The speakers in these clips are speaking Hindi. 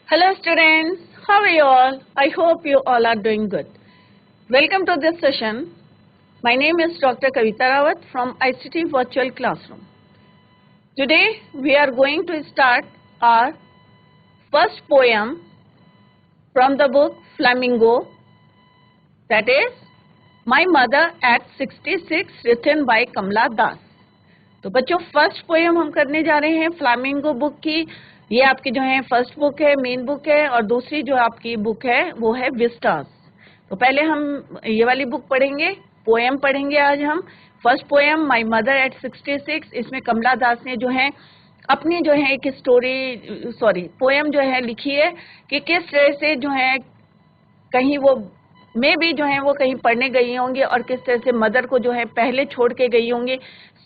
Hello students, how are you all? I hope you all are doing good. Welcome to this session. My name is Dr. Kavita Rawat from ICT Virtual Classroom. Today we are going to start our first poem from the book Flamingo, that is My Mother at 66 written by Kamla Das. तो बच्चों फर्स्ट पोएम हम करने जा रहे हैं फ्लामिंगो बुक की। ये आपकी जो है फर्स्ट बुक है, मेन बुक है, और दूसरी जो आपकी बुक है वो है विस्टास। तो पहले हम ये वाली बुक पढ़ेंगे, पोएम पढ़ेंगे आज हम। First poem my mother at 66, इसमें कमला दास ने जो है अपनी जो है एक पोएम जो है लिखी है कि किस तरह से जो है कहीं वो में भी जो है वो कहीं पढ़ने गई होंगी और किस तरह से मदर को जो है पहले छोड़ के गई होंगी।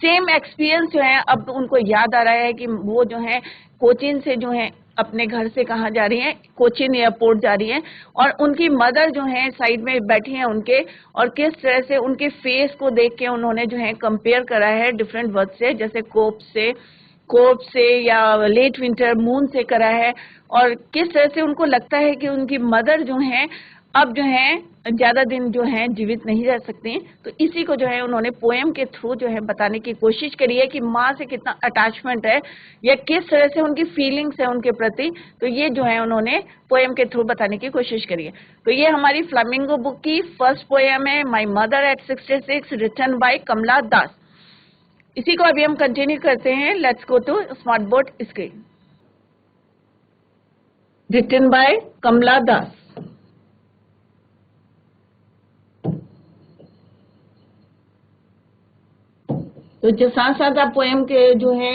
सेम एक्सपीरियंस जो है अब उनको याद आ रहा है कि वो जो है कोचीन से जो है अपने घर से कहाँ जा रही हैं, कोचीन एयरपोर्ट जा रही हैं, और उनकी मदर जो है साइड में बैठी हैं उनके, और किस तरह से उनके फेस को देख के उन्होंने जो है कंपेयर करा है डिफरेंट वर्ड से, जैसे कोप से या लेट विंटर मून से करा है, और किस तरह से उनको लगता है कि उनकी मदर जो है अब जो है ज्यादा दिन जो है जीवित नहीं रह सकती। तो इसी को जो है उन्होंने पोएम के थ्रू जो है बताने की कोशिश करी है कि माँ से कितना अटैचमेंट है या किस तरह से उनकी फीलिंग्स है उनके प्रति। तो ये जो है उन्होंने पोएम के थ्रू बताने की कोशिश करी है। तो ये हमारी फ्लामिंगो बुक की फर्स्ट पोएम है, my mother at 66 written by Kamala Das. इसी को अभी हम कंटिन्यू करते हैं। Let's go to smart board screen. Written by Kamala Das. तो जो साथ साथ आप पोएम के जो है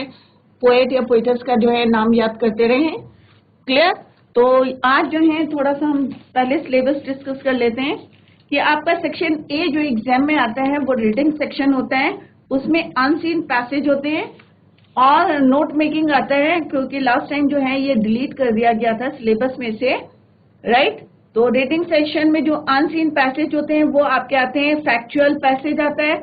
पोएट या पोइटर्स का जो है नाम याद करते रहें। क्लियर? तो आज जो है थोड़ा सा हम पहले सिलेबस डिस्कस कर लेते हैं कि आपका सेक्शन ए जो एग्जाम में आता है वो रीडिंग सेक्शन होता है, उसमें अनसीन पैसेज होते हैं और नोट मेकिंग आता है, क्योंकि लास्ट टाइम जो है ये डिलीट कर दिया गया था सिलेबस में से, राइट। तो रीडिंग सेक्शन में जो अनसीन पैसेज होते हैं वो आपके आते हैं, फैक्चुअल पैसेज आता है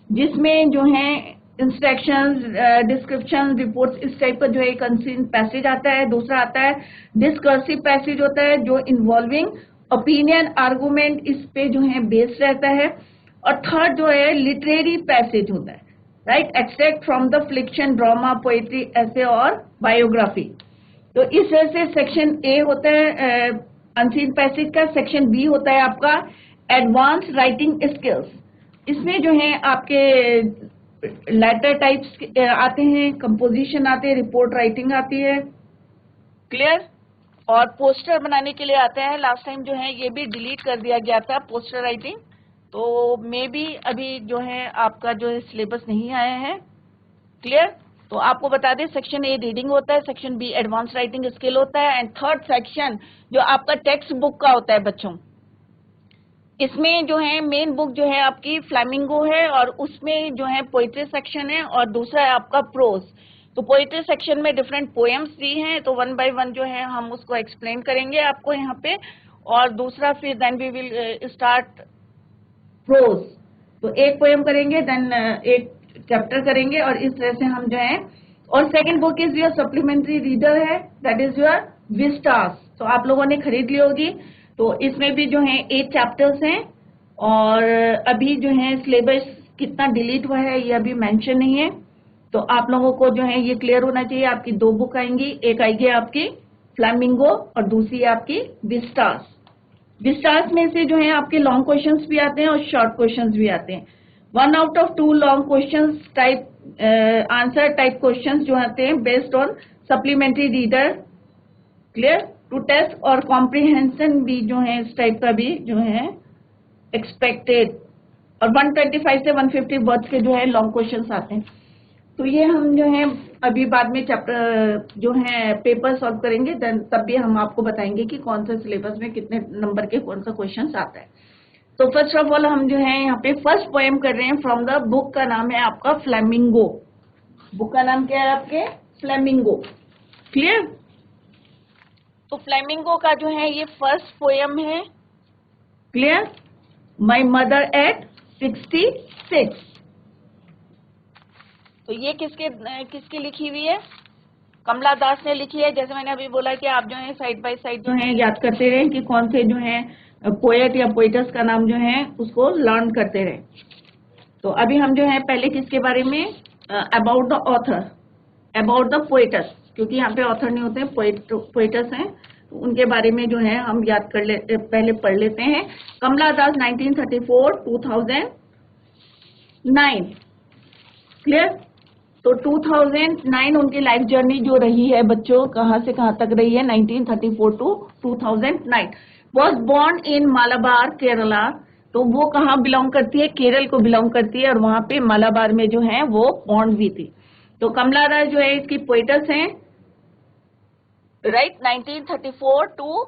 जिसमें जो है इंस्ट्रक्शंस, डिस्क्रिप्शन, रिपोर्ट्स, इस टाइप का जो है एक अनसीन पैसेज आता है। दूसरा आता है डिस्कर्सिव पैसेज होता है जो इन्वॉल्विंग ओपिनियन, आर्गुमेंट, इस पे जो है बेस्ड रहता है। और थर्ड जो है लिटरेरी पैसेज होता है, right, extract from the fiction, drama, poetry, ऐसे और बायोग्राफी। तो इस तरह से सेक्शन ए होता है अनसीन पैसेज का। सेक्शन बी होता है आपका एडवांस राइटिंग स्किल्स। इसमें जो है आपके लेटर टाइप्स आते हैं, कंपोजिशन आते हैं, रिपोर्ट राइटिंग आती है, क्लियर, और पोस्टर बनाने के लिए आते हैं। लास्ट टाइम जो है ये भी डिलीट कर दिया गया था पोस्टर राइटिंग, तो मे बी अभी जो है आपका जो है सिलेबस नहीं आया है। क्लियर? तो आपको बता दें सेक्शन ए रीडिंग होता है, section B advance writing skill होता है, एंड थर्ड सेक्शन जो आपका टेक्स्ट बुक का होता है बच्चों। इसमें जो है मेन बुक जो है आपकी फ्लामिंगो है, और उसमें जो है पोइट्री सेक्शन है, और दूसरा है आपका प्रोज। तो पोइट्री सेक्शन में डिफरेंट पोएम्स दी हैं, तो वन बाय वन जो है हम उसको एक्सप्लेन करेंगे आपको यहाँ पे, और दूसरा फिर then we will start prose. तो एक पोएम करेंगे, देन एक चैप्टर करेंगे, और इस तरह से हम जो है, और second book is your supplementary reader है, दैट इज योर विस्टास। तो आप लोगों ने खरीद ली होगी। तो इसमें भी जो है 8 चैप्टर्स हैं, और अभी जो है सिलेबस कितना डिलीट हुआ है ये अभी मेंशन नहीं है। तो आप लोगों को जो है ये क्लियर होना चाहिए। आपकी 2 बुक आएंगी, एक आएगी आपकी फ्लामिंगो और दूसरी आपकी विस्टास। विस्टास में से जो है आपके लॉन्ग क्वेश्चंस भी आते हैं और शॉर्ट क्वेश्चंस भी आते हैं। 1 out of 2 long questions type answer type questions जो आते हैं based on supplementary reader, clear, to test, और कॉम्प्रिहेंशन भी जो है इस टाइप का भी जो है एक्सपेक्टेड, और 125 से 150 वर्ड्स के जो है लॉन्ग क्वेश्चंस आते हैं। तो ये हम जो है अभी बाद में चैप्टर जो है पेपर सॉल्व करेंगे, तब भी हम आपको बताएंगे कि कौन सा सिलेबस में कितने नंबर के कौन सा क्वेश्चंस आता है। तो फर्स्ट ऑफ ऑल हम जो है यहाँ पे फर्स्ट पोएम कर रहे हैं फ्रॉम द बुक का नाम है आपका फ्लेमिंगो। बुक का नाम क्या है आपके? फ्लेमिंगो। क्लियर? तो फ्लेमिंगो का जो है ये फर्स्ट पोएम है, क्लियर, माई मदर एट 66। तो ये किसकी लिखी हुई है? कमला दास ने लिखी है। जैसे मैंने अभी बोला कि आप जो है साइड बाय साइड जो है याद करते रहें कि कौन से जो है पोएट या पोइटस का नाम जो है उसको लर्न करते रहें। तो अभी हम जो है पहले किसके बारे में, about the author, about the poet's, क्योंकि यहाँ पे ऑथर नहीं होते हैं, पोइटस हैं, तो उनके बारे में जो है हम याद कर ले, पहले पढ़ लेते हैं। कमला दास 1934-2009, क्लियर। तो 2009 उनकी लाइफ जर्नी जो रही है बच्चों, कहाँ से कहाँ तक रही है, 1934 to 2009। Was born in Malabar Kerala, तो वो कहाँ बिलोंग करती है, केरल को बिलोंग करती है, और वहां पे मालाबार में जो है वो बॉर्न हुई थी। तो कमला दास जो है इसकी पोइटस हैं, right. 1934 to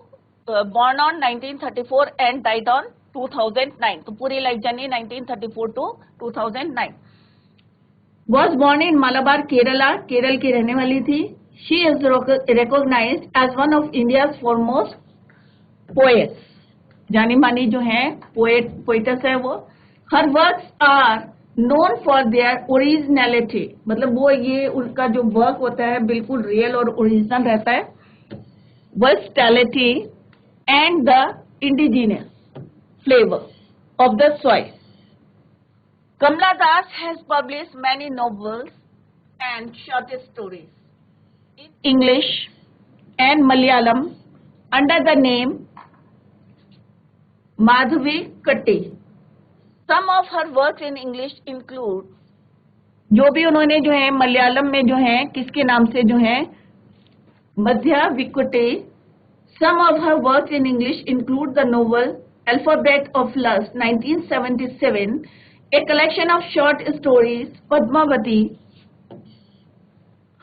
born on 1934 and died on 2009, तो पूरी life journey 1934 to 2009। Was born in Malabar Kerala, Kerala की रहने वाली थी। She is recognized as one of India's foremost poets, जानी मानी जो है पोइटस है वो। Her works are known for their originality, मतलब वो ये उनका जो वर्क होता है बिल्कुल रियल और ओरिजिनल रहता है। Versatility and the indigenous flavour of the soil. Kamla Das has published many novels and short stories in English and Malayalam under the name Madhavi Katti. Some of her works in English include, जो भी उन्होंने जो है मलयालम में जो है किसके नाम से जो है मध्या विकुटे। Some of her works in English include the novel Alphabet of Lust 1977, a collection of short stories Padmavati,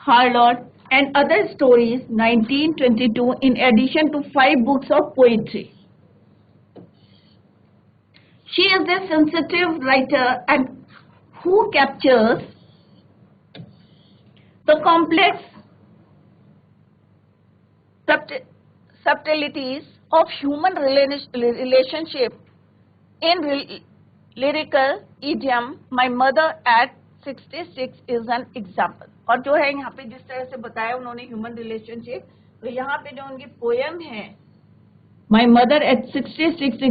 Harlot and other stories 1922, in addition to 5 books of poetry. She is a sensitive writer and who captures the complex subtleties of human relationship in lyrical idiom. My mother at 66 is an example. और जो है यहाँ पे जिस तरह से बताया उन्होंने ह्यूमन रिलेशनशिप, तो यहाँ पे जो उनकी पोएम है My mother at 66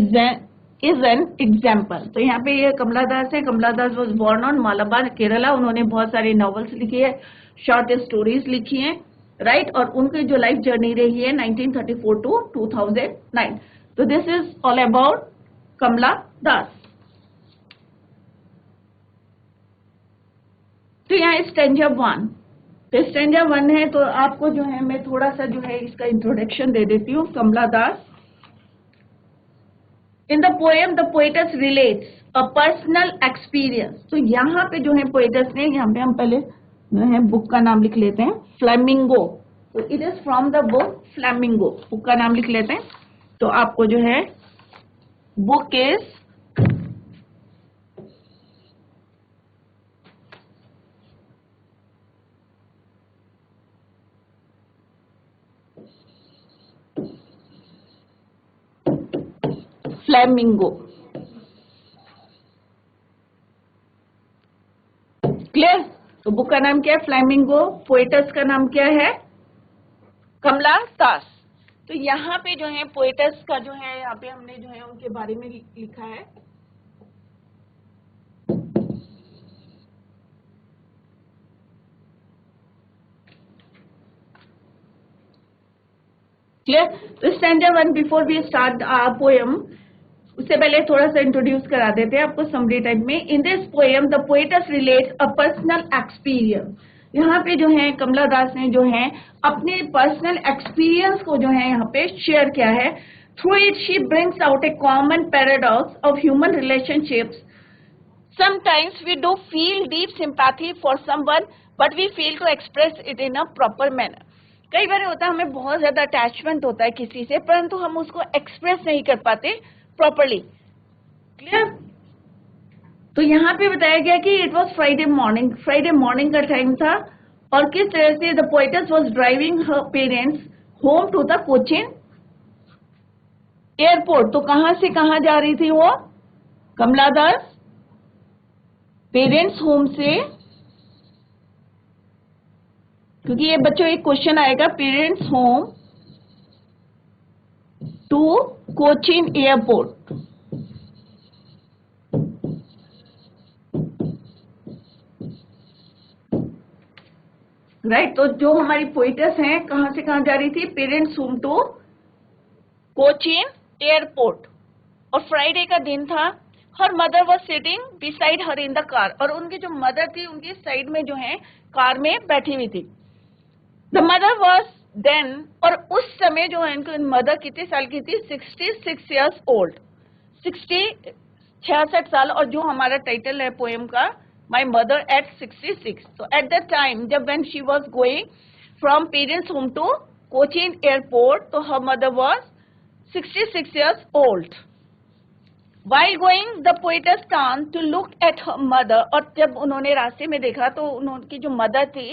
is an example, तो यहाँ पे ये कमला दास है। Kamala Das was born on Malabar Kerala. उन्होंने बहुत सारे नॉवेल्स लिखी है, शॉर्ट स्टोरीज लिखी हैं, राइट। और उनकी जो लाइफ जर्नी रही है 1934 टू 2009। तो दिस इज ऑल अबाउट कमला दास। तो यहाँ स्टैंजा 1, तो स्टैंजा 1 है, तो आपको जो है मैं थोड़ा सा जो है इसका इंट्रोडक्शन दे देती हूँ। Kamala Das, in the poem the poetess relates a personal experience. तो यहाँ पे जो है पोएटस ने, यहाँ पे हम पहले जो है बुक का नाम लिख लेते हैं, फ्लैमिंगो। तो it is from the book flamingo, book का नाम लिख लेते हैं। तो आपको जो है बुक इज फ्लैमिंगो, क्लियर। तो बुक का नाम क्या है, फ्लैमिंगो। पोएटस का नाम क्या है, कमला दास। तो यहाँ पे जो है पोएटस का जो है यहाँ पे हमने जो है उनके बारे में लिखा है। क्लियर। तो stanza 1, before we start poem, उससे पहले थोड़ा सा इंट्रोड्यूस करा देते हैं आपको समरी टाइप में। In this poem the poetess relates a personal experience. यहाँ पे जो है कमला दास ने जो है अपने पर्सनल एक्सपीरियंस को जो है यहाँ पे शेयर किया है। Through it she brings out a common paradox of human relationships. Sometimes we do feel deep sympathy for someone but we fail to express it in a proper manner. कई बार होता है हमें बहुत ज्यादा अटैचमेंट होता है किसी से, परंतु हम उसको एक्सप्रेस नहीं कर पाते प्रॉपरली, क्लियर। तो यहाँ पे बताया गया कि इट वॉज फ्राइडे मॉर्निंग का टाइम था, और किस तरह से the poetess was driving her parents home to the Cochin airport. तो कहाँ से कहाँ जा रही थी वो कमला दास, पेरेंट्स होम से क्योंकि ये बच्चों एक क्वेश्चन आएगा, parents home to Cochin airport. Right, तो जो हमारी पोइटस हैं कहां से कहां जा रही थी, parents home to Cochin airport. और फ्राइडे का दिन था। Her mother was sitting beside her in the car, और उनकी जो मदर थी उनकी साइड में जो है कार में बैठी हुई थी। द मदर वॉज देन, और उस समय जो है इनकी मदर कितने साल की थी, 66 ईयर्स ओल्ड, 66 साल। और जो हमारा टाइटल है पोएम का, माई मदर एट 66। तो एट द टाइम जब when she was going from parents home to Cochin airport, तो her mother was 66 years old. While going, the poetess turned to look at her mother, और जब उन्होंने रास्ते में देखा तो उनकी जो मदर थी,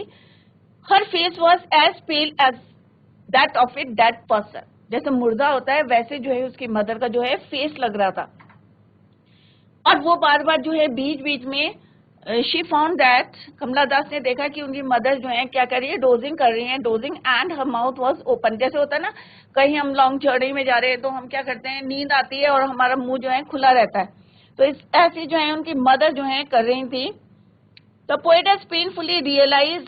her face was as pale as that of a dead person। जैसे मुर्दा होता है वैसे जो है उसकी मदर का जो है फेस लग रहा था। और वो बार बार जो है बीच बीच में शी फाउंड दैट, कमला दास ने देखा कि उनकी मदर जो है क्या कर रही है, डोजिंग कर रही है, dosing and her mouth was open. जैसे होता है ना, कहीं हम लॉन्ग जर्नी में जा रहे हैं तो हम क्या करते हैं, नींद आती है और हमारा मुंह जो है खुला रहता है, तो इस ऐसी जो है उनकी मदर जो है कर रही थी। The poetess painfully realize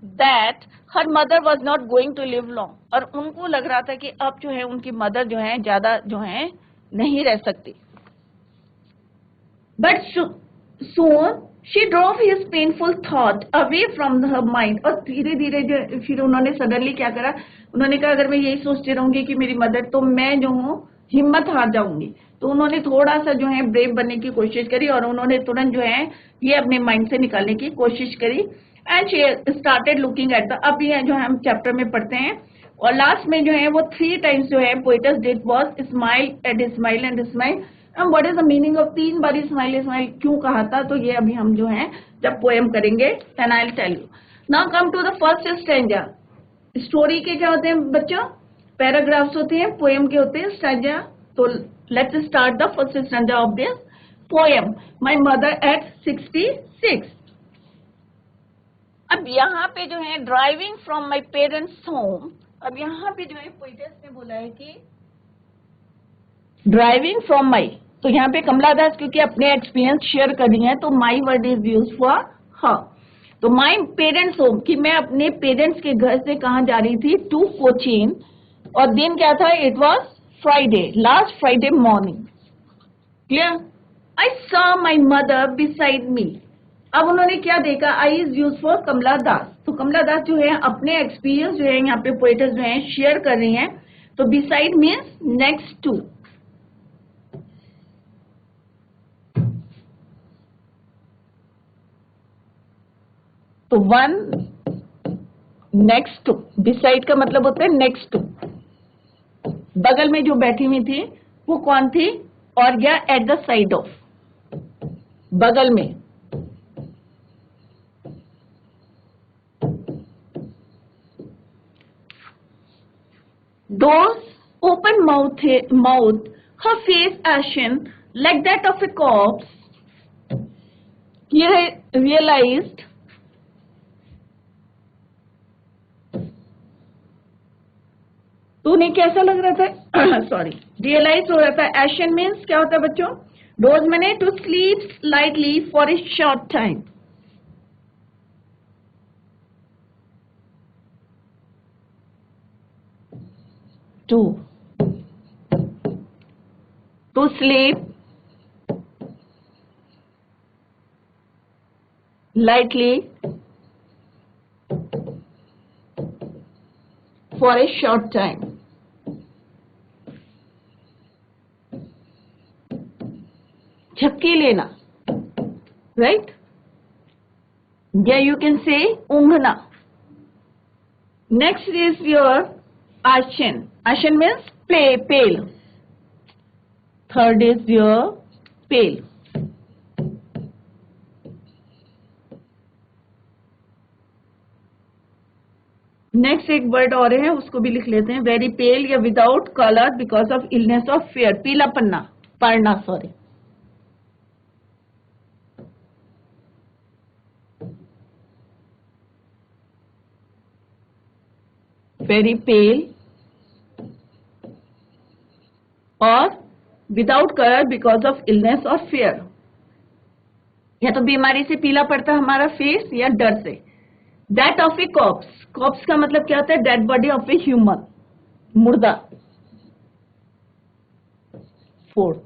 that her mother was not going to live long, और उनको लग रहा था कि अब जो है उनकी मदर जो है ज्यादा जो है नहीं रह सकती। But soon she drove his painful thought away from her mind। और धीरे धीरे जो फिर उन्होंने सडनली क्या करा, उन्होंने कहा अगर मैं यही सोचती रहूंगी कि मेरी मदर, तो मैं जो हूँ हिम्मत हार जाऊंगी। तो उन्होंने थोड़ा सा जो है ब्रेव बनने की कोशिश करी, और उन्होंने तुरंत जो है ये अपने माइंड से निकालने की कोशिश करी। And she started looking at the, अब ये जो हम चैप्टर में पढ़ते हैं, और लास्ट में जो है वो 3 टाइम्स जो है poetess did was smile and smile and smile. अब what is the meaning of 3 बार स्माइल स्माइल क्यों कहा था, तो ये अभी हम जो है जब पोएम करेंगे then I will tell you. Now come to the first stanza. Story के क्या होते हैं बच्चों, पैराग्राफ्स होते हैं, पोएम के होते हैं स्टैंजा। तो let's start the first stanza of this poem, my mother at 66। अब यहाँ पे जो है driving from my parents home, अब यहाँ पे जो है पोएटस ने बोला है कि ड्राइविंग फ्रॉम माई, तो यहाँ पे कमला दास क्योंकि अपने एक्सपीरियंस शेयर कर रही हैं, तो my word is use for her. तो माई पेरेंट्स होम, कि मैं अपने पेरेंट्स के घर से कहाँ जा रही थी, टू कोचीन, और दिन क्या था, it was Friday, last Friday morning. Clear? I saw my mother beside me. अब उन्होंने क्या देखा, आई इज यूज फॉर कमला दास। तो कमला दास जो है अपने एक्सपीरियंस जो है यहाँ पे पोएटस जो है शेयर कर रही हैं। तो बिसाइड मीन्स नेक्स्ट टू। तो वन नेक्स्ट टू, बिसाइड का मतलब होता है नेक्स्ट टू। बगल में जो बैठी हुई थी वो कौन थी, और या एट द साइड ऑफ, बगल में। Those open mouth, her face ashen like that of a corpse, he realized तो उन्हें कैसा लग रहा था, सॉरी, रियलाइज हो रहा था। एशन मीन्स क्या होता है बच्चों, डोज मैंने to sleep lightly for a short time. To sleep lightly for a short time। झपकी लेना, right? Yeah, you can say ऊँघना। Next is your ashen. Ashen means pale. Third is your pale. Next एक वर्ड और है, उसको भी लिख लेते हैं, वेरी पेल या without colour because of illness of fair, पीला पड़ना सॉरी। वेरी पेल और without colour because of illness और फियर। या तो बीमारी से पीला पड़ता है हमारा फेस या डर से। That of a corpse, corpse का मतलब क्या होता है? Dead body of a human, मुर्दा। Fourth,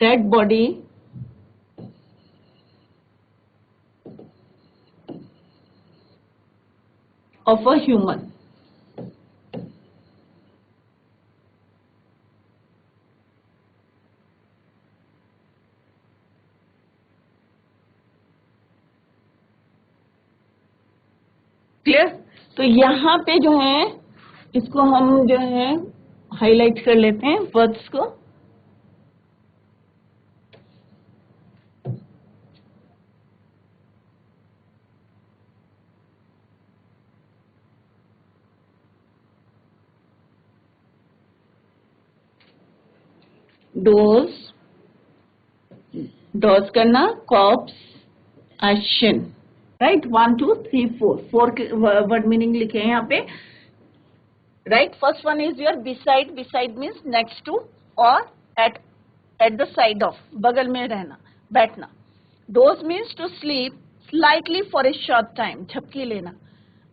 dead body of a human. Clear? तो यहाँ पे जो है इसको हम जो है हाईलाइट कर लेते हैं वर्ड्स को। डोज, डॉज करना, corpse, ashen, right. 1 2 3 4 word meaning लिखे हैं यहाँ पे, right. First one is your beside, beside means next to और एट द साइड ऑफ, बगल में रहना, बैठना। Doze means to sleep slightly for a short time, झपकी लेना।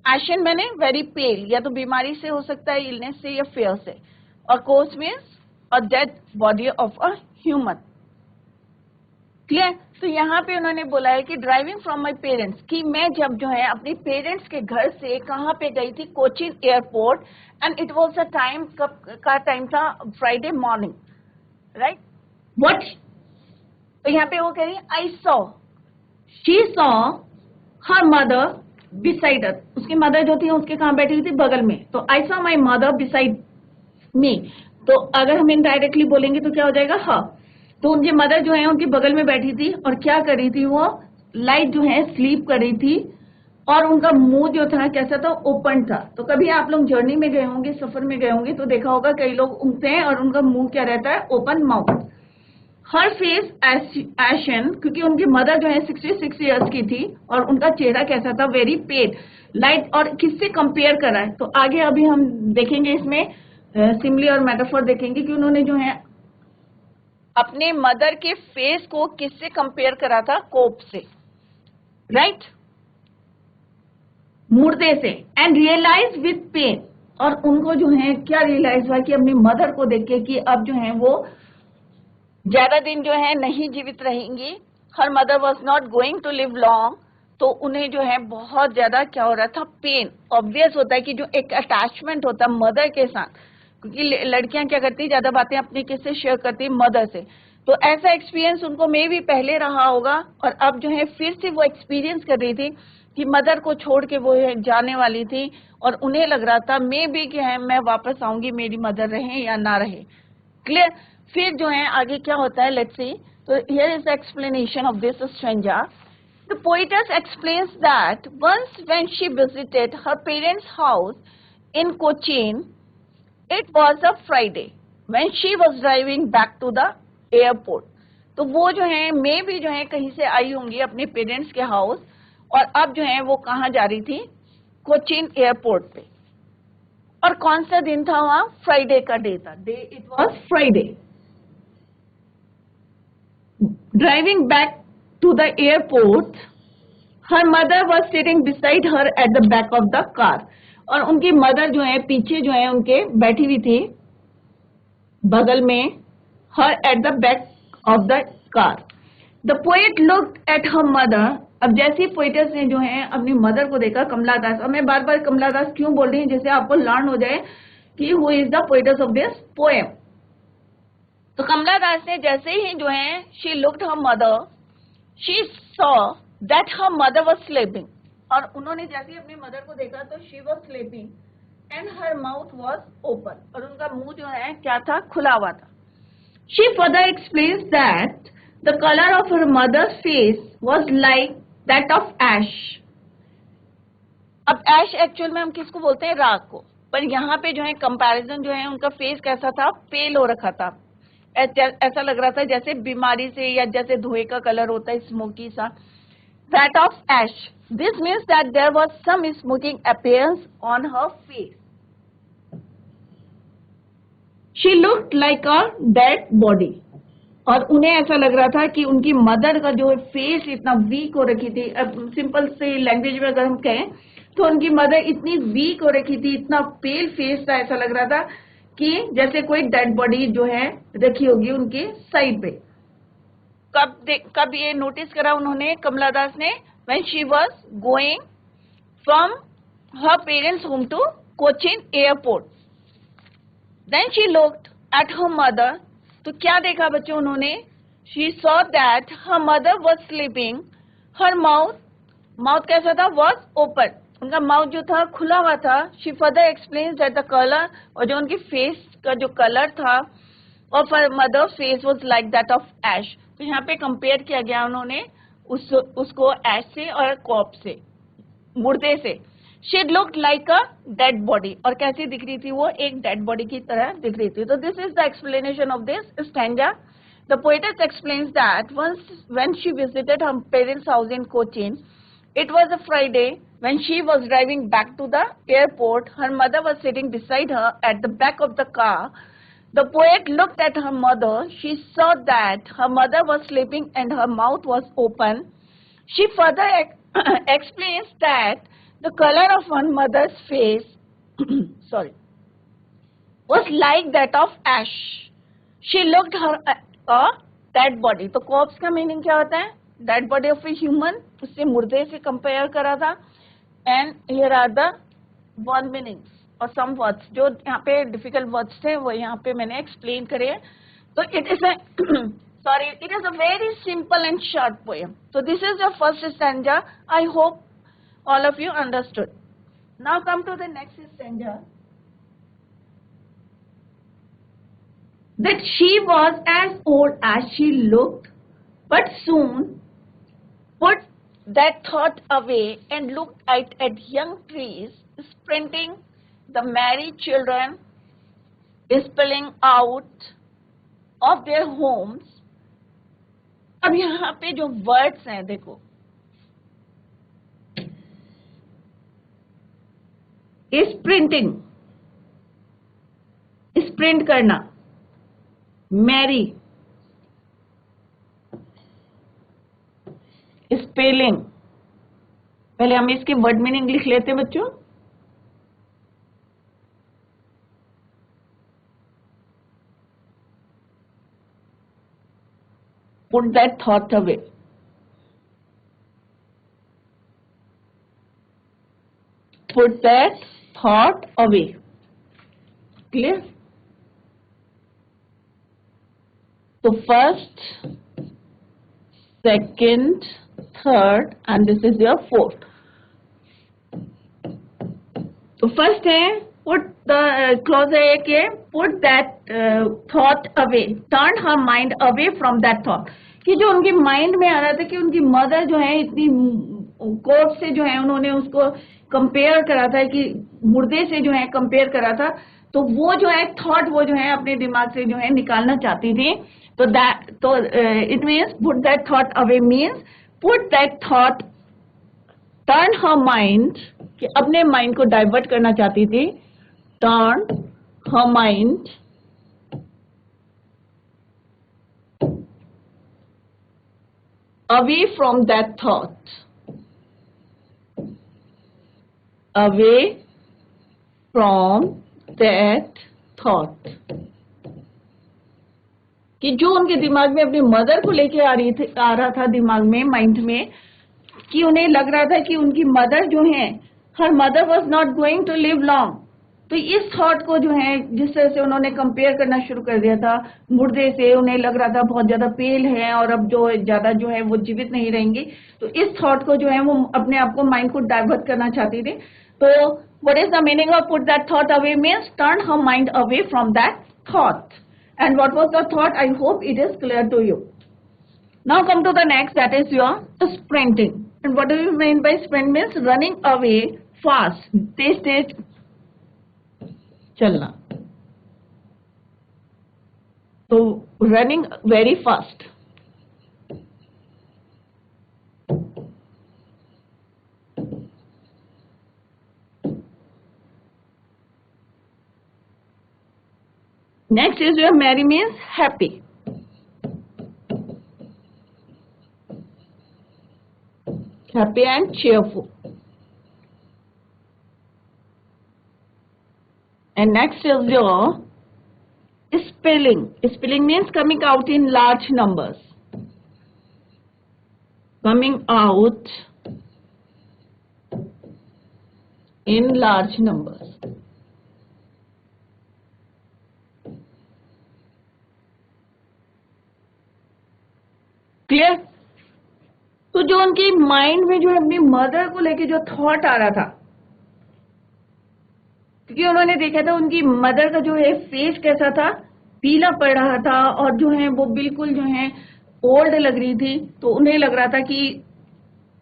एशन मैंने वेरी पेल, या तो बीमारी से हो सकता है, इलनेस से या फेयर से। और course means a dead body of a human. Clear? तो यहाँ पे उन्होंने बोला है कि ड्राइविंग फ्रॉम माई पेरेंट्स, कि मैं जब जो है अपने पेरेंट्स के घर से कहाँ पे गई थी? Cochin airport. And it was a time, कब का टाइम था? Friday morning, right. व्हाट? तो यहाँ पे वो कह रही है I saw, she saw her mother beside her. उसकी मदर जो थी उसके कहाँ बैठी हुई थी? बगल में। तो I saw my mother beside me. तो अगर हम इनडायरेक्टली बोलेंगे तो क्या हो जाएगा? हाँ। तो उनकी मदर जो है उनके बगल में बैठी थी और क्या कर रही थी? वो लाइट जो है स्लीप कर रही थी और उनका मुंह जो था कैसा था? ओपन था। तो कभी आप लोग जर्नी में गए होंगे, सफर में गए होंगे तो देखा होगा कई लोग उठते हैं और उनका मुंह क्या रहता है? Open mouth. हर फेस एशन, क्योंकि उनकी मदर जो है 66 ईयर्स की थी और उनका चेहरा कैसा था? वेरी पेल, लाइट। और किससे कंपेयर करा है? तो आगे अभी हम देखेंगे इसमें सिमिली और मेटाफोर देखेंगे कि उन्होंने जो है अपने मदर के फेस को किससे कंपेयर करा था? कोप से, राइट, मुर्दे से। एंड रियलाइज विथ पेन, और उनको जो है क्या रियलाइज हुआ कि अपनी मदर को देख के कि अब जो है वो ज्यादा दिन जो है नहीं जीवित रहेंगी। Her mother was not going to live long. तो उन्हें जो है बहुत ज्यादा क्या हो रहा था? पेन। ऑब्वियस होता है कि जो एक अटैचमेंट होता है मदर के साथ, क्योंकि लड़कियां क्या करती है? ज्यादा बातें अपनी किससे शेयर करती है? मदर से। तो ऐसा एक्सपीरियंस उनको मे भी पहले रहा होगा और अब जो है फिर से वो एक्सपीरियंस कर रही थी कि मदर को छोड़ के वो जाने वाली थी और उन्हें लग रहा था मे भी कि है मैं वापस आऊंगी, मेरी मदर रहे या ना रहे। क्लियर? फिर जो है आगे क्या होता है? Let's see. तो here is the explanation of this stanza. The poetess explains that once when she visited her parents' house in Cochin, it was a Friday when she was driving back to the airport. तो वो जो है मे भी जो है कहीं से आई होंगी अपने पेरेंट्स के हाउस और अब जो है वो कहाँ जा रही थी? कोचीन एयरपोर्ट पे। और कौन सा दिन था वहाँ? फ्राइडे का डे था। Day it was Friday. Driving back to the airport, her mother was sitting beside her at the back of the car. और उनकी मदर जो है पीछे जो है उनके बैठी हुई थी बगल में, her at the back of the car. The poet looked at her mother. अब जैसी पोइटस ने जो है अपनी मदर को देखा, कमला दास। और मैं बार बार कमला दास क्यों बोल रही हूँ? जैसे आपको लर्न हो जाए कि who is the poetess of this poem. तो कमला दास ने जैसे ही जो है she looked her mother, she saw that her mother was sleeping. और उन्होंने जैसे ही अपनी मदर को देखा तो she was sleeping and her mouth was open. और उनका मुंह जो है क्या था? खुला हुआ था. She further explains that the color of her mother's face was like that of ash. अब ash एक्चुअल में हम किसको बोलते हैं? राख को। पर यहाँ पे जो है कंपैरिजन जो है उनका फेस कैसा था? पेल हो रखा था। ऐसा लग रहा था जैसे बीमारी से या जैसे धुएं का कलर होता है, स्मोकी सा। that of ash. This means that there was some smoking appearance on her face. She looked like a dead body. और उन्हें ऐसा लग रहा था कि उनकी मदर का जो फेस इतना वीक हो रखी थी. अब सिंपल से लैंग्वेज में अगर हम कहें तो उनकी मदर इतनी वीक हो रखी थी, इतना पेल फेस था, ऐसा लग रहा था कि जैसे कोई डेड बॉडी जो है रखी होगी उनके साइड पे. कब ये नोटिस करा उन्होंने, कमला दास ने? When she was going from her parents home to Cochin airport. Then she looked at her mother. तो क्या देखा बच्चों उन्होंने? She saw that her mother was sleeping. Her mouth कैसा था? Was open. उनका माउथ जो था खुला हुआ था. She further explains that the colour, और जो उनकी फेस का जो कलर था of her mother's face was like that of ash. तो यहाँ पे कंपेयर किया गया उन्होंने उसको एश से और कॉप से, मुर्दे से. She looked like a dead body. और कैसी दिख रही थी वो? एक डेड बॉडी की तरह दिख रही थी. तो this is the explanation of this stanza. The poetess explains that once when she visited her parents' house in Cochin, it was a Friday. When she was driving back to the airport, her mother was sitting beside her at the back of the car. The poet looked at her mother. She saw that her mother was sleeping and her mouth was open. She further explains that the color of her mother's face was like that of ash. She looked her a dead body. तो corpse का meaning क्या होता है? Dead body of a human. उससे मुर्दे से compare करा था. And here are the one meanings. और सम वर्ड्स जो यहाँ पे डिफिकल्ट वर्ड्स थे वो यहाँ पे मैंने एक्सप्लेन करे. तो it is a very simple and short poem. तो this is the first stanza. I hope all of you understood. Now come to the next stanza. That she was as old as she looked, but soon put that thought away and looked at young trees sprinting, the merry children spilling out of their homes. अब यहाँ पे जो वर्ड्स हैं देखो, स्प्रिंटिंग, स्प्रिंट करना, मैरी, स्पेलिंग. पहले हम इसके वर्ड मीनिंग लिख लेते हैं बच्चों. Put that thought away. Put that thought away. Clear? So first, second, third, and this is your fourth. तो फर्स्ट है put the clause है कि put that thought away, turn her mind away from that thought. कि जो उनके माइंड में आ रहा था कि उनकी मदर जो है इतनी कोर्ट से जो है उन्होंने उसको कंपेयर करा था, कि मुर्दे से जो है कंपेयर करा था, तो वो जो है थॉट वो जो है अपने दिमाग से जो है निकालना चाहती थी. तो it means put that thought away means put that thought, turn her mind, कि अपने माइंड को डाइवर्ट करना चाहती थी. Turn her mind away from that thought, away from that thought. कि जो उनके दिमाग में अपनी मदर को लेके आ रहा था दिमाग में, माइंड में, कि उन्हें लग रहा था कि उनकी मदर जो है, her mother was not going to live long. तो इस थॉट को जो है जिस तरह से उन्होंने कंपेयर करना शुरू कर दिया था मुर्दे से, उन्हें लग रहा था बहुत ज्यादा पेल है और अब जो ज्यादा जो है वो जीवित नहीं रहेंगे. तो इस थॉट को जो है वो अपने आप को माइंड को डाइवर्ट करना चाहती थी. तो what is the meaning of put that thought away means turn her mind away from that thought. And what was the thought? I hope it is clear to you. Now come to the next, that is your sprinting. And what do you mean by sprint? Means running away fast, तेज तेज चलना. तो running very fast. Next is जो merry means happy, happy and cheerful. And next is your spelling. Spelling means coming out in large numbers. Coming out in large numbers. Clear? तो जो उनकी माइंड में जो है अपनी मदर को लेके जो थॉट आ रहा था, क्योंकि उन्होंने देखा था उनकी मदर का जो है फेस कैसा था, पीला पड़ रहा था और जो है वो बिल्कुल जो है ओल्ड लग रही थी, तो उन्हें लग रहा था कि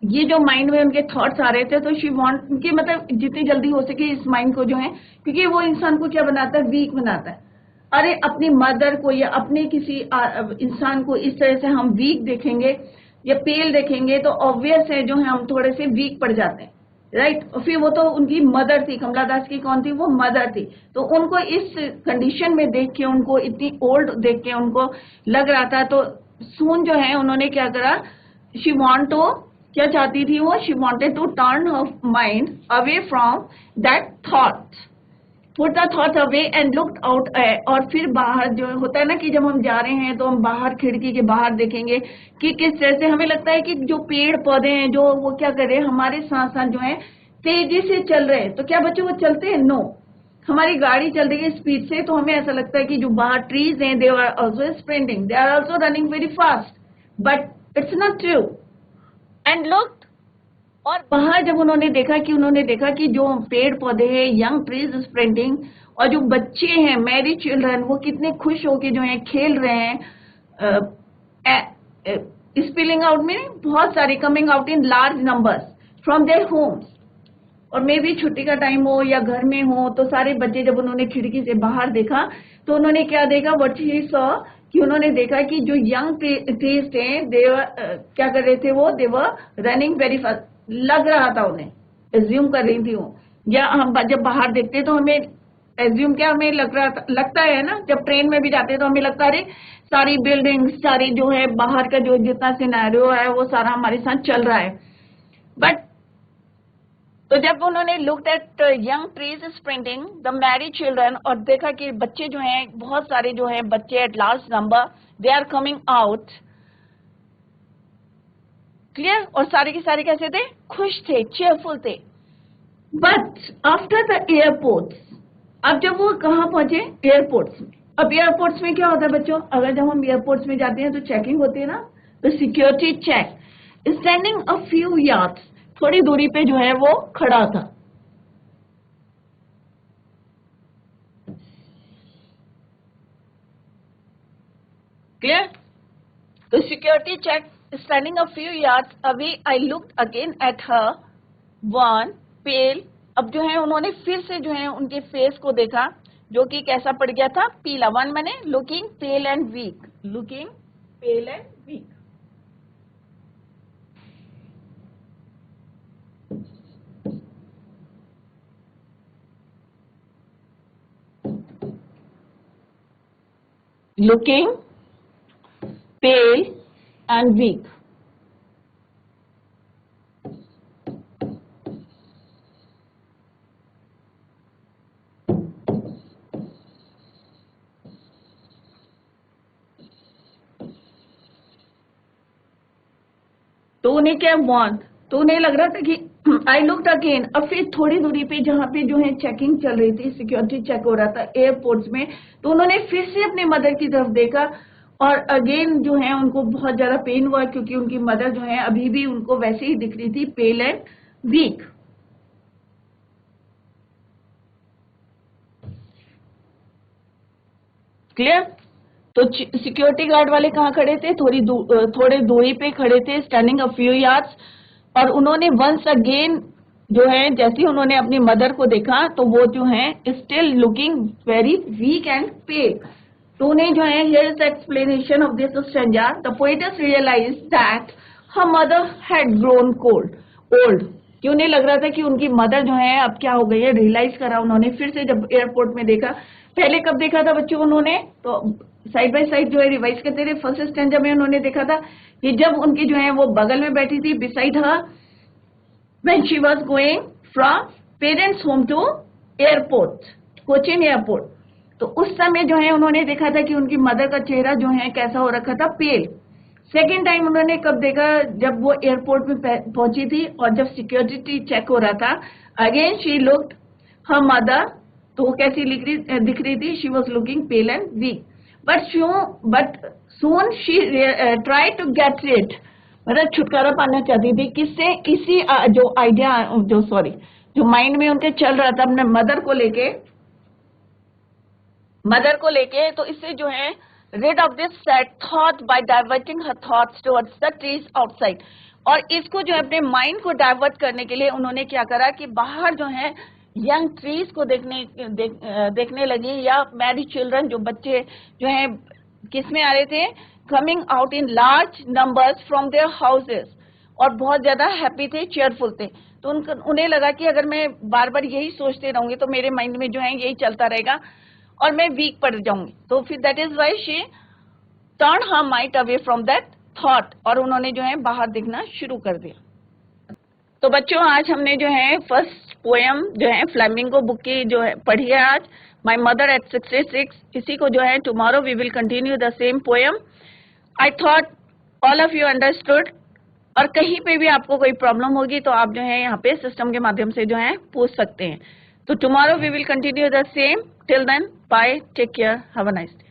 ये जो माइंड में उनके थॉट्स आ रहे थे, तो शी वांट उनकी मतलब जितनी जल्दी हो सके इस माइंड को जो है, क्योंकि वो इंसान को क्या बनाता है, वीक बनाता है। अरे अपनी मदर को या अपने किसी इंसान को इस तरह से हम वीक देखेंगे या पेल देखेंगे तो ऑब्वियस है जो है हम थोड़े से वीक पड़ जाते हैं, राइट। और फिर वो तो उनकी मदर थी, कमला दास की कौन थी, वो मदर थी, तो उनको इस कंडीशन में देख के, उनको इतनी ओल्ड देख के उनको लग रहा था, तो सून जो है उन्होंने क्या करा, शी वांट टू, क्या चाहती थी वो, she wanted to turn her mind away from that thought, put the thought away and looked out. और फिर बाहर जो होता है ना कि जब हम जा रहे हैं तो हम बाहर खिड़की के बाहर देखेंगे कि किस तरह से हमें लगता है कि जो पेड़ पौधे हैं जो वो क्या कर रहे हैं, हमारे साथ साथ जो है तेजी से चल रहे हैं। तो क्या बच्चों वो चलते हैं? नो। हमारी गाड़ी चल रही है स्पीड से, तो हमें ऐसा लगता है कि जो बाहर ट्रीज हैं they are also sprinting, they are also running very fast, but it's not true. And look, और बाहर जब उन्होंने देखा कि जो पेड़ पौधे हैं, यंग ट्रीज स्प्रिंटिंग, और जो बच्चे हैं, मैरी चिल्ड्रन, वो कितने खुश होके जो है खेल रहे हैं, स्पिलिंग आउट में बहुत सारे, coming out in large numbers from their homes. और मे भी छुट्टी का टाइम हो या घर में हो, तो सारे बच्चे जब उन्होंने खिड़की से बाहर देखा तो उन्होंने क्या देखा, व्हाट ही सॉ, कि उन्होंने देखा कि जो यंग ट्रीज थे क्या कर रहे थे, वो दे वर रनिंग वेरी फास्ट। लग रहा था उन्हें, एज्यूम कर रही थी वो, या हम जब बाहर देखते तो हमें एज्यूम क्या, हमें लगता है ना, जब ट्रेन में भी जाते तो हमें लगता है सारी बिल्डिंग, सारी जो है बाहर का जो जितना सिनेरियो है वो सारा हमारे साथ चल रहा है। बट तो जब उन्होंने looked at young trees sprinting the Mary children, और देखा कि बच्चे जो हैं, बहुत सारे जो हैं बच्चे at large number, they are coming out, clear. और सारे के सारे कैसे थे, खुश थे, चेयरफुल थे। बट आफ्टर द एयरपोर्ट, अब जब वो कहाँ पहुंचे, एयरपोर्ट्स में। अब एयरपोर्ट्स में क्या होता है बच्चों, अगर जब हम एयरपोर्ट्स में जाते हैं तो चेकिंग होती है ना, तो security check, standing a few yards, थोड़ी दूरी पे जो है वो खड़ा था। क्लियर? तो security check, standing a few yards away, I looked again at her, one pale। अब जो है उन्होंने फिर से जो है उनके फेस को देखा, जो कि कैसा पड़ गया था, पीला। वन मैंने looking pale and weak, looking pale and weak. Looking pale and weak। तो उन्हें क्या वांट, तो उन्हें लग रहा था कि आई लुक्ड अगेन। अब फिर थोड़ी दूरी पे जहाँ पे जो है चेकिंग चल रही थी, सिक्योरिटी चेक हो रहा था एयरपोर्ट्स में, तो उन्होंने फिर से अपने मदर की तरफ देखा, और अगेन जो है उनको बहुत ज्यादा पेन हुआ, क्योंकि उनकी मदर जो है अभी भी उनको वैसे ही दिख रही थी, पेल एंड वीक। क्लियर? तो सिक्योरिटी गार्ड वाले कहाँ खड़े थे, थोड़े दूरी पे खड़े थे, स्टैंडिंग अ फ्यू यार्ड्स। और उन्होंने वंस अगेन जो है, जैसे ही उन्होंने अपनी मदर को देखा, तो वो जो है still looking very weak and pale. तो उन्हें जो है, here is the explanation of this stanza, the poetess realized that her mother had grown old. कि उन्हें लग रहा था कि उनकी मदर जो है अब क्या हो गई है, रियलाइज करा उन्होंने फिर से जब एयरपोर्ट में देखा पहले कब देखा था बच्चों उन्होंने, तो साइड बाय साइड जो है रिवाइज करते रहे। फर्स्ट स्टैंडर्ड में उन्होंने देखा था कि जब उनकी जो है वो बगल में बैठी थी, beside her, when she was going from parents home to airport, Cochin airport, तो उस समय जो है उन्होंने देखा था कि उनकी मदर का चेहरा जो है कैसा हो रखा था, पेल। सेकेंड टाइम उन्होंने कब देखा, जब वो एयरपोर्ट में पहुंची थी और जब सिक्योरिटी चेक हो रहा था, again she looked her mother, तो वो कैसी दिख रही थी, she was looking pale and weak, but soon she try to get rid, मतलब छुटकारा पाना चाहती थी किससे, इसी जो आइडिया जो माइंड में उनके चल रहा था अपने मदर को लेके, तो इससे जो है rid of this sad thought by diverting her thoughts towards the trees outside, और इसको जो है अपने माइंड को डाइवर्ट करने के लिए उन्होंने क्या करा कि बाहर जो है यंग ट्रीज को देखने लगी, या मैरिड चिल्ड्रन, जो बच्चे जो है किस में आ रहे थे, coming out in large numbers from their houses, और बहुत ज्यादा हैप्पी थे, चेयरफुल थे। तो उन्हें लगा कि अगर मैं बार बार यही सोचते रहूंगी तो मेरे माइंड में जो है यही चलता रहेगा और मैं वीक पड़ जाऊंगी। तो फिर that is why she turn her mind away from that thought, और उन्होंने जो है बाहर देखना शुरू कर दिया। तो बच्चों आज हमने जो है फर्स्ट पोएम जो है फ्लेमिंगो बुक की जो है पढ़ी है आज, माई मदर एट 66। इसी को जो है tomorrow we will continue the same poem. I thought all of you understood, और कहीं पे भी आपको कोई प्रॉब्लम होगी तो आप जो है यहाँ पे सिस्टम के माध्यम से जो है पूछ सकते हैं। तो tomorrow we will continue the same. Till then, bye, take care, have a nice day.